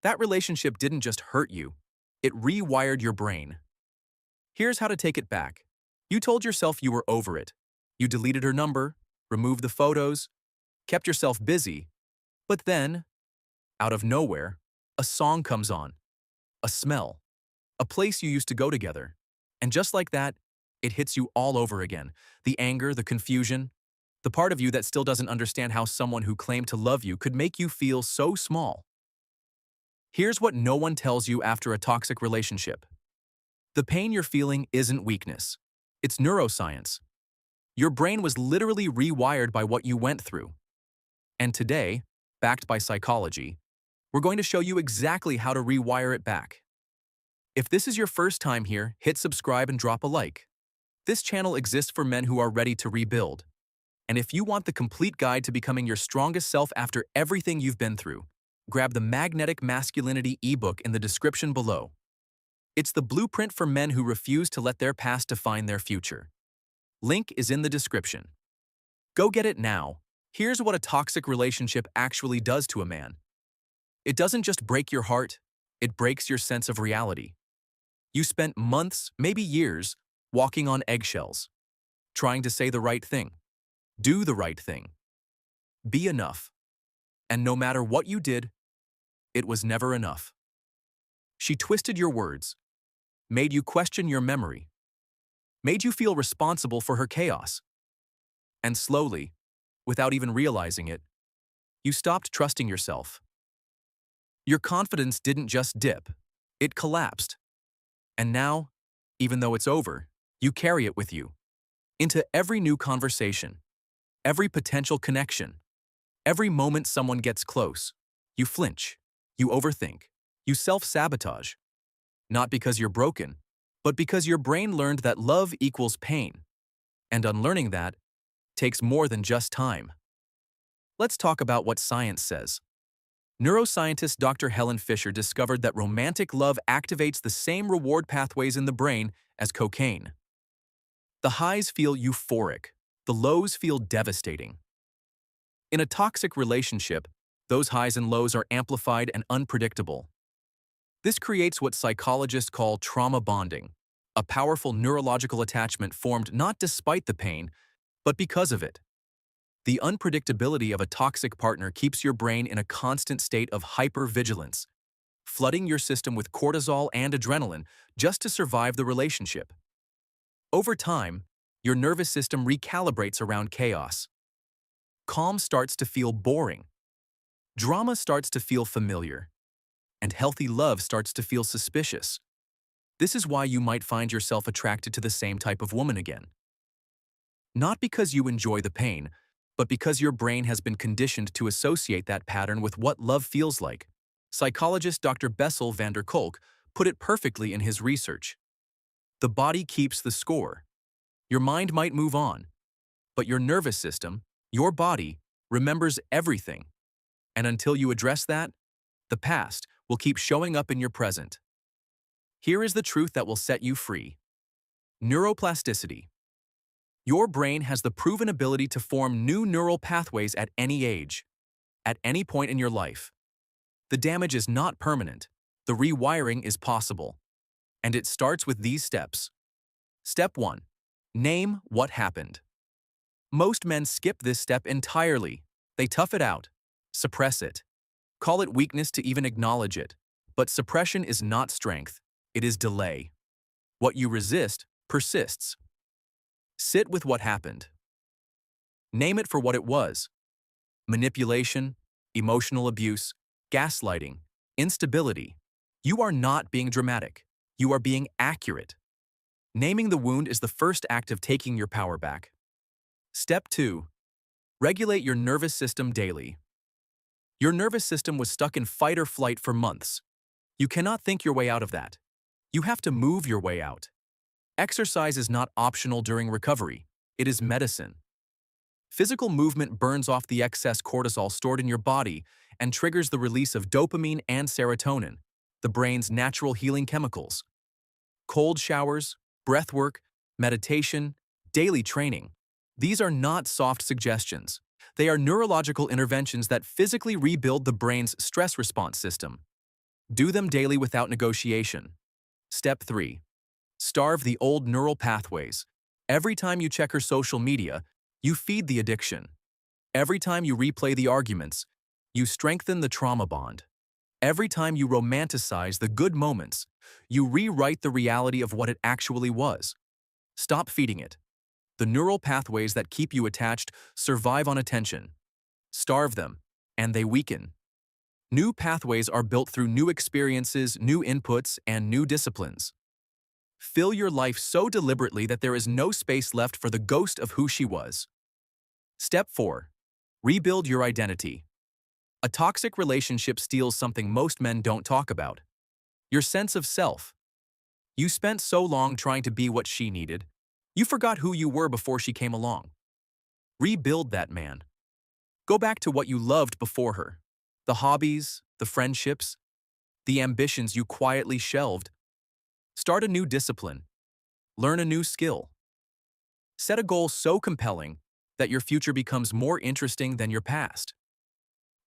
That relationship didn't just hurt you, it rewired your brain. Here's how to take it back. You told yourself you were over it. You deleted her number, removed the photos, kept yourself busy, but then, out of nowhere, a song comes on, a smell, a place you used to go together. And just like that, it hits you all over again. The anger, the confusion, the part of you that still doesn't understand how someone who claimed to love you could make you feel so small. Here's what no one tells you after a toxic relationship. The pain you're feeling isn't weakness. It's neuroscience. Your brain was literally rewired by what you went through. And today, backed by psychology, we're going to show you exactly how to rewire it back. If this is your first time here, hit subscribe and drop a like. This channel exists for men who are ready to rebuild. And if you want the complete guide to becoming your strongest self after everything you've been through, grab the Magnetic Masculinity ebook in the description below. It's the blueprint for men who refuse to let their past define their future. Link is in the description. Go get it now. Here's what a toxic relationship actually does to a man. It doesn't just break your heart, it breaks your sense of reality. You spent months, maybe years, walking on eggshells, trying to say the right thing, do the right thing, be enough. And no matter what you did, it was never enough. She twisted your words, made you question your memory, made you feel responsible for her chaos. And slowly, without even realizing it, you stopped trusting yourself. Your confidence didn't just dip, it collapsed. And now, even though it's over, you carry it with you. Into every new conversation, every potential connection, every moment someone gets close, you flinch, you overthink, you self-sabotage. Not because you're broken, but because your brain learned that love equals pain. And unlearning that takes more than just time. Let's talk about what science says. Neuroscientist Dr. Helen Fisher discovered that romantic love activates the same reward pathways in the brain as cocaine. The highs feel euphoric, the lows feel devastating. In a toxic relationship, those highs and lows are amplified and unpredictable. This creates what psychologists call trauma bonding, a powerful neurological attachment formed not despite the pain, but because of it. The unpredictability of a toxic partner keeps your brain in a constant state of hypervigilance, flooding your system with cortisol and adrenaline just to survive the relationship. Over time, your nervous system recalibrates around chaos. Calm starts to feel boring. Drama starts to feel familiar. And healthy love starts to feel suspicious. This is why you might find yourself attracted to the same type of woman again. Not because you enjoy the pain, but because your brain has been conditioned to associate that pattern with what love feels like. Psychologist Dr. Bessel van der Kolk put it perfectly in his research. The body keeps the score. Your mind might move on, but your nervous system, your body, remembers everything. And until you address that, the past will keep showing up in your present. Here is the truth that will set you free. Neuroplasticity. Your brain has the proven ability to form new neural pathways at any age, at any point in your life. The damage is not permanent. The rewiring is possible. And it starts with these steps. Step 1. Name what happened. Most men skip this step entirely. They tough it out, suppress it, call it weakness to even acknowledge it. But suppression is not strength. It is delay. What you resist persists. Sit with what happened. Name it for what it was. Manipulation, emotional abuse, gaslighting, instability. You are not being dramatic. You are being accurate. Naming the wound is the first act of taking your power back. Step 2. Regulate your nervous system daily. Your nervous system was stuck in fight or flight for months. You cannot think your way out of that. You have to move your way out. Exercise is not optional during recovery. It is medicine. Physical movement burns off the excess cortisol stored in your body and triggers the release of dopamine and serotonin, the brain's natural healing chemicals. Cold showers, breath work, meditation, daily training. These are not soft suggestions. They are neurological interventions that physically rebuild the brain's stress response system. Do them daily without negotiation. Step 3. Starve the old neural pathways. Every time you check her social media, you feed the addiction. Every time you replay the arguments, you strengthen the trauma bond. Every time you romanticize the good moments, you rewrite the reality of what it actually was. Stop feeding it. The neural pathways that keep you attached survive on attention. Starve them, and they weaken. New pathways are built through new experiences, new inputs, and new disciplines. Fill your life so deliberately that there is no space left for the ghost of who she was. Step 4. Rebuild your identity. A toxic relationship steals something most men don't talk about: your sense of self. You spent so long trying to be what she needed, you forgot who you were before she came along. Rebuild that man. Go back to what you loved before her: the hobbies, the friendships, the ambitions you quietly shelved. Start a new discipline. Learn a new skill. Set a goal so compelling that your future becomes more interesting than your past.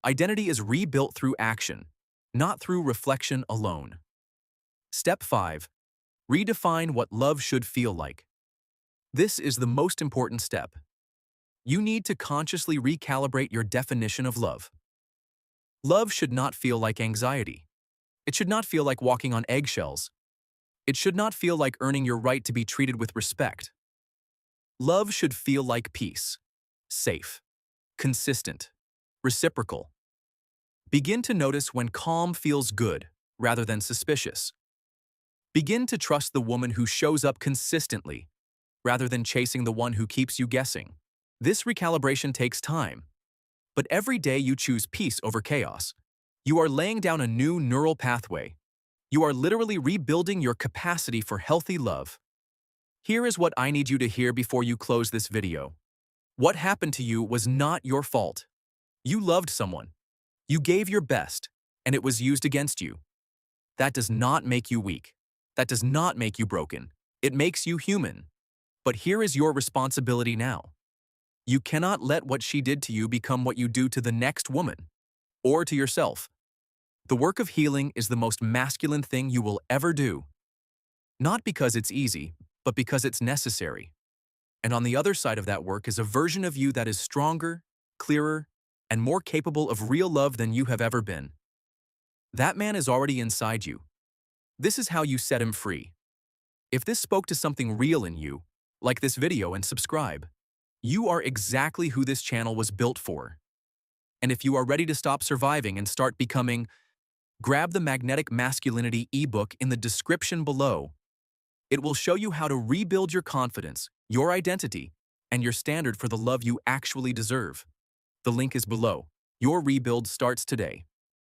Identity is rebuilt through action, not through reflection alone. Step 5. Redefine what love should feel like. This is the most important step. You need to consciously recalibrate your definition of love. Love should not feel like anxiety. It should not feel like walking on eggshells. It should not feel like earning your right to be treated with respect. Love should feel like peace, safe, consistent, reciprocal. Begin to notice when calm feels good rather than suspicious. Begin to trust the woman who shows up consistently rather than chasing the one who keeps you guessing. This recalibration takes time, but every day you choose peace over chaos, you are laying down a new neural pathway. You are literally rebuilding your capacity for healthy love. Here is what I need you to hear before you close this video. What happened to you was not your fault. You loved someone. You gave your best, and it was used against you. That does not make you weak. That does not make you broken. It makes you human. But here is your responsibility now. You cannot let what she did to you become what you do to the next woman, or to yourself. The work of healing is the most masculine thing you will ever do. Not because it's easy, but because it's necessary. And on the other side of that work is a version of you that is stronger, clearer, and more capable of real love than you have ever been. That man is already inside you. This is how you set him free. If this spoke to something real in you, like this video and subscribe. You are exactly who this channel was built for. And if you are ready to stop surviving and start becoming, grab the Magnetic Masculinity ebook in the description below. It will show you how to rebuild your confidence, your identity, and your standard for the love you actually deserve. The link is below. Your rebuild starts today.